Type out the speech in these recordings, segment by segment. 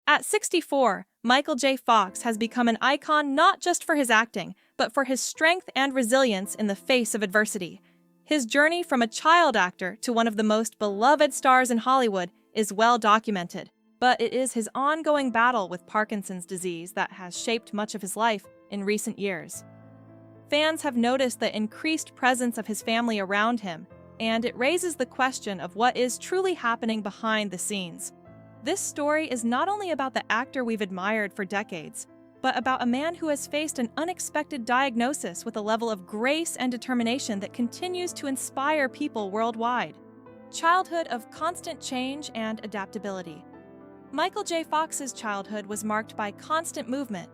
At 64, Michael J. Fox has become an icon not just for his acting, but for his strength and resilience in the face of adversity. His journey from a child actor to one of the most beloved stars in Hollywood is well documented, but it is his ongoing battle with Parkinson's disease that has shaped much of his life in recent years. Fans have noticed the increased presence of his family around him, and it raises the question of what is truly happening behind the scenes. This story is not only about the actor we've admired for decades, but about a man who has faced an unexpected diagnosis with a level of grace and determination that continues to inspire people worldwide. Childhood of constant change and adaptability. Michael J. Fox's childhood was marked by constant movement,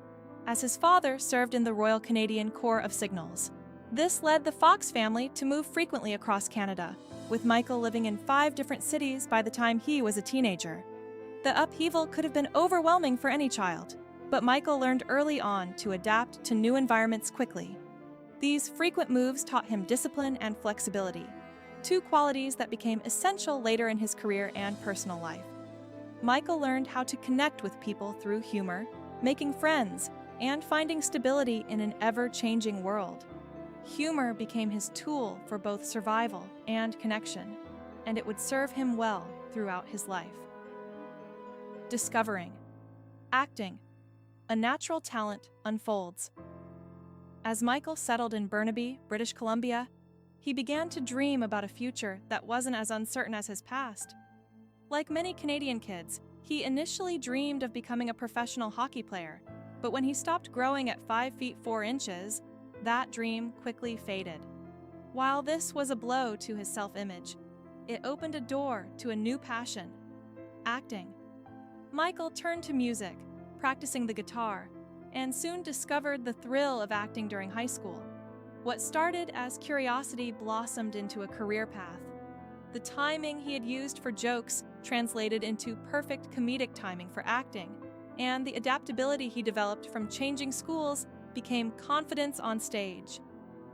as his father served in the Royal Canadian Corps of Signals. This led the Fox family to move frequently across Canada, with Michael living in 5 different cities by the time he was a teenager. The upheaval could have been overwhelming for any child, but Michael learned early on to adapt to new environments quickly. These frequent moves taught him discipline and flexibility, 2 qualities that became essential later in his career and personal life. Michael learned how to connect with people through humor, making friends, and finding stability in an ever-changing world. Humor became his tool for both survival and connection, and it would serve him well throughout his life. Discovering. Acting. A natural talent unfolds. As Michael settled in Burnaby, British Columbia, he began to dream about a future that wasn't as uncertain as his past. Like many Canadian kids, he initially dreamed of becoming a professional hockey player, but when he stopped growing at 5 feet 4 inches, that dream quickly faded. While this was a blow to his self-image, it opened a door to a new passion: acting. Michael turned to music, practicing the guitar, and soon discovered the thrill of acting during high school. What started as curiosity blossomed into a career path. The timing he had used for jokes translated into perfect comedic timing for acting, and the adaptability he developed from changing schools became confidence on stage.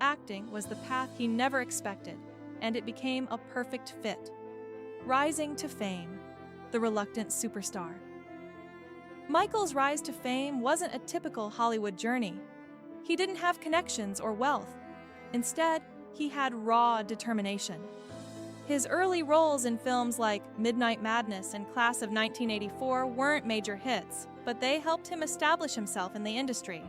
Acting was the path he never expected, and it became a perfect fit. Rising to fame. The reluctant superstar. Michael's rise to fame wasn't a typical Hollywood journey. He didn't have connections or wealth. Instead, he had raw determination. His early roles in films like Midnight Madness and Class of 1984 weren't major hits, but they helped him establish himself in the industry.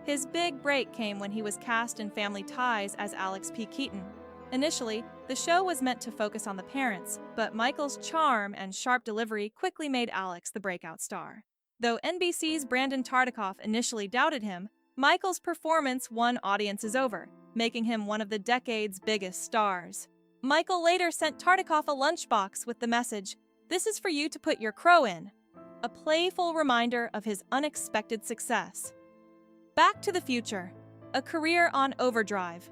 His big break came when he was cast in Family Ties as Alex P. Keaton. Initially, the show was meant to focus on the parents, but Michael's charm and sharp delivery quickly made Alex the breakout star. Though NBC's Brandon Tartikoff initially doubted him, Michael's performance won audiences over, making him one of the decade's biggest stars. Michael later sent Tartikoff a lunchbox with the message, "This is for you to put your crow in," a playful reminder of his unexpected success. Back to the Future, a career on overdrive.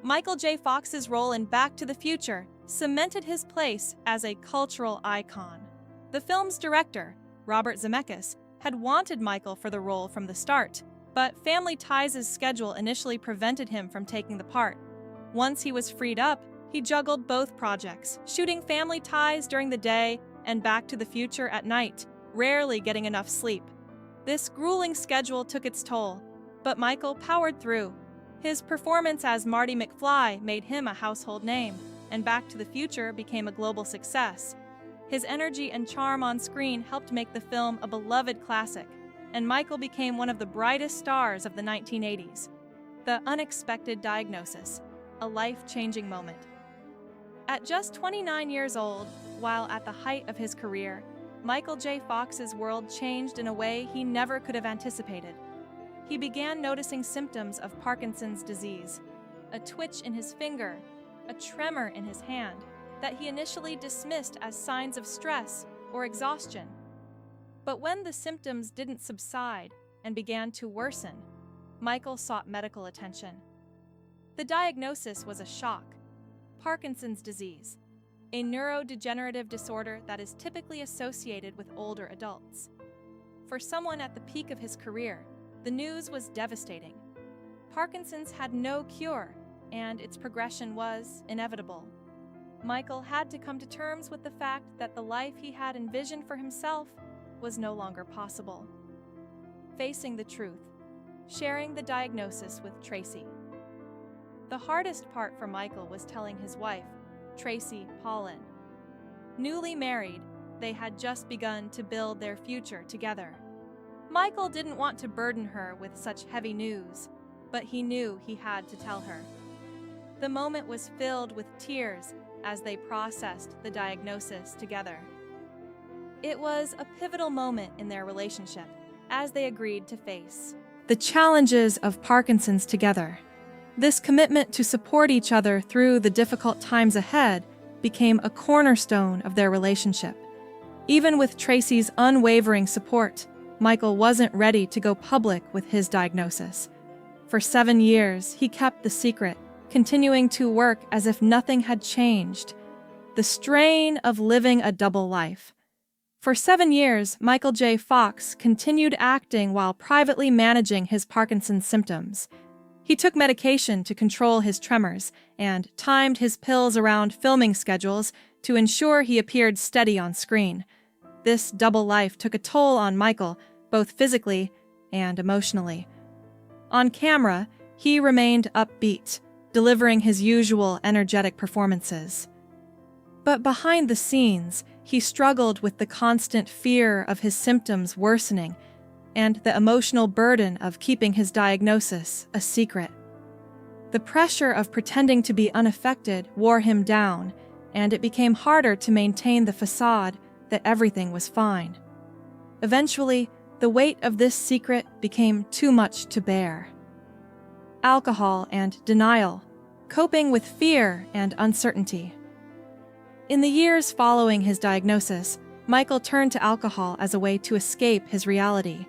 Michael J. Fox's role in Back to the Future cemented his place as a cultural icon. The film's director, Robert Zemeckis, had wanted Michael for the role from the start, but Family Ties' schedule initially prevented him from taking the part. Once he was freed up, he juggled both projects, shooting Family Ties during the day and Back to the Future at night, rarely getting enough sleep. This grueling schedule took its toll, but Michael powered through. His performance as Marty McFly made him a household name, and Back to the Future became a global success. His energy and charm on screen helped make the film a beloved classic, and Michael became one of the brightest stars of the 1980s. The unexpected diagnosis, a life-changing moment. At just 29 years old, while at the height of his career, Michael J. Fox's world changed in a way he never could have anticipated. He began noticing symptoms of Parkinson's disease, a twitch in his finger, a tremor in his hand, that he initially dismissed as signs of stress or exhaustion. But when the symptoms didn't subside and began to worsen, Michael sought medical attention. The diagnosis was a shock: Parkinson's disease, a neurodegenerative disorder that is typically associated with older adults. For someone at the peak of his career, the news was devastating. Parkinson's had no cure, and its progression was inevitable. Michael had to come to terms with the fact that the life he had envisioned for himself was no longer possible. Facing the truth, sharing the diagnosis with Tracy. The hardest part for Michael was telling his wife, Tracy Pollan. Newly married, they had just begun to build their future together. Michael didn't want to burden her with such heavy news, but he knew he had to tell her. The moment was filled with tears as they processed the diagnosis together. It was a pivotal moment in their relationship as they agreed to face the challenges of Parkinson's together. This commitment to support each other through the difficult times ahead became a cornerstone of their relationship. Even with Tracy's unwavering support, Michael wasn't ready to go public with his diagnosis. For 7 years, he kept the secret, continuing to work as if nothing had changed. The strain of living a double life. For 7 years, Michael J. Fox continued acting while privately managing his Parkinson's symptoms. He took medication to control his tremors and timed his pills around filming schedules to ensure he appeared steady on screen. This double life took a toll on Michael, both physically and emotionally. On camera, he remained upbeat, delivering his usual energetic performances. But behind the scenes, he struggled with the constant fear of his symptoms worsening and the emotional burden of keeping his diagnosis a secret. The pressure of pretending to be unaffected wore him down, and it became harder to maintain the facade that everything was fine. Eventually, the weight of this secret became too much to bear. Alcohol and denial, coping with fear and uncertainty. In the years following his diagnosis, Michael turned to alcohol as a way to escape his reality.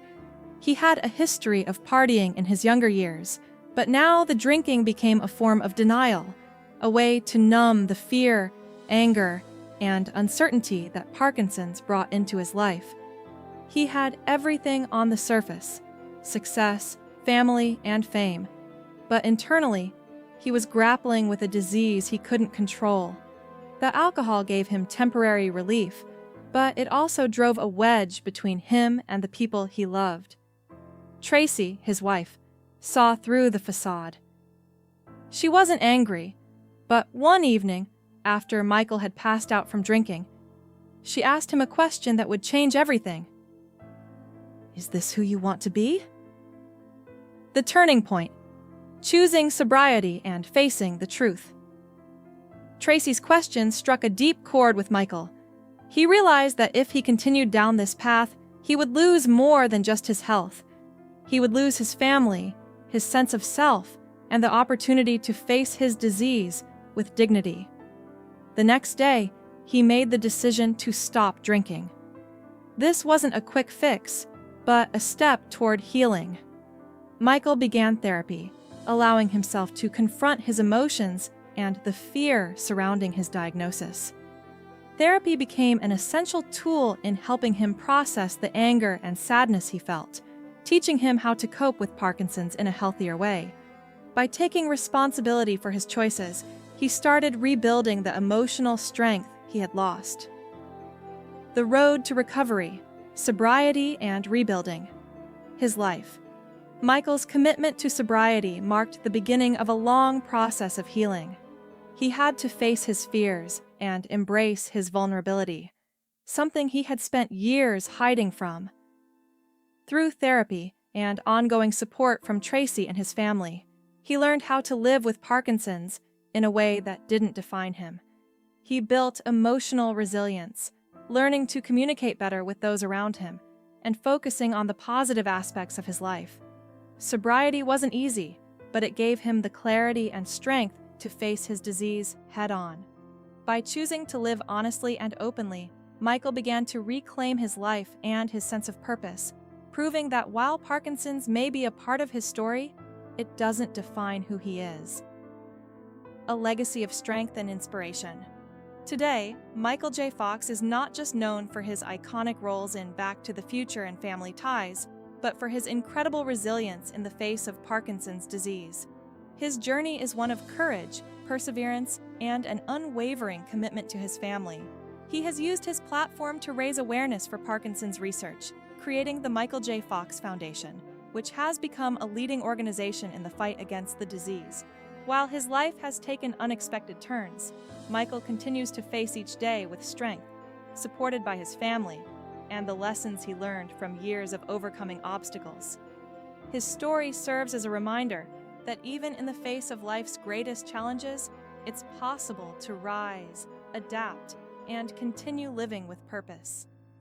He had a history of partying in his younger years, but now the drinking became a form of denial, a way to numb the fear, anger, and uncertainty that Parkinson's brought into his life. He had everything on the surface: success, family, and fame. But internally, he was grappling with a disease he couldn't control. The alcohol gave him temporary relief, but it also drove a wedge between him and the people he loved. Tracy, his wife, saw through the facade. She wasn't angry, but one evening, after Michael had passed out from drinking, she asked him a question that would change everything. "Is this who you want to be?" The turning point: choosing sobriety and facing the truth. Tracy's question struck a deep chord with Michael. He realized that if he continued down this path, he would lose more than just his health. He would lose his family, his sense of self, and the opportunity to face his disease with dignity. The next day, he made the decision to stop drinking. This wasn't a quick fix, but a step toward healing. Michael began therapy, allowing himself to confront his emotions and the fear surrounding his diagnosis. Therapy became an essential tool in helping him process the anger and sadness he felt, teaching him how to cope with Parkinson's in a healthier way. By taking responsibility for his choices, he started rebuilding the emotional strength he had lost. The road to recovery, sobriety, and rebuilding. His life. Michael's commitment to sobriety marked the beginning of a long process of healing. He had to face his fears and embrace his vulnerability, something he had spent years hiding from. Through therapy and ongoing support from Tracy and his family, he learned how to live with Parkinson's in a way that didn't define him. He built emotional resilience, learning to communicate better with those around him, and focusing on the positive aspects of his life. Sobriety wasn't easy, but it gave him the clarity and strength to face his disease head-on. By choosing to live honestly and openly, Michael began to reclaim his life and his sense of purpose, proving that while Parkinson's may be a part of his story, it doesn't define who he is. A legacy of strength and inspiration. Today, Michael J. Fox is not just known for his iconic roles in Back to the Future and Family Ties, but for his incredible resilience in the face of Parkinson's disease. His journey is one of courage, perseverance, and an unwavering commitment to his family. He has used his platform to raise awareness for Parkinson's research, creating the Michael J. Fox Foundation, which has become a leading organization in the fight against the disease. While his life has taken unexpected turns, Michael continues to face each day with strength, supported by his family and the lessons he learned from years of overcoming obstacles. His story serves as a reminder that even in the face of life's greatest challenges, it's possible to rise, adapt, and continue living with purpose.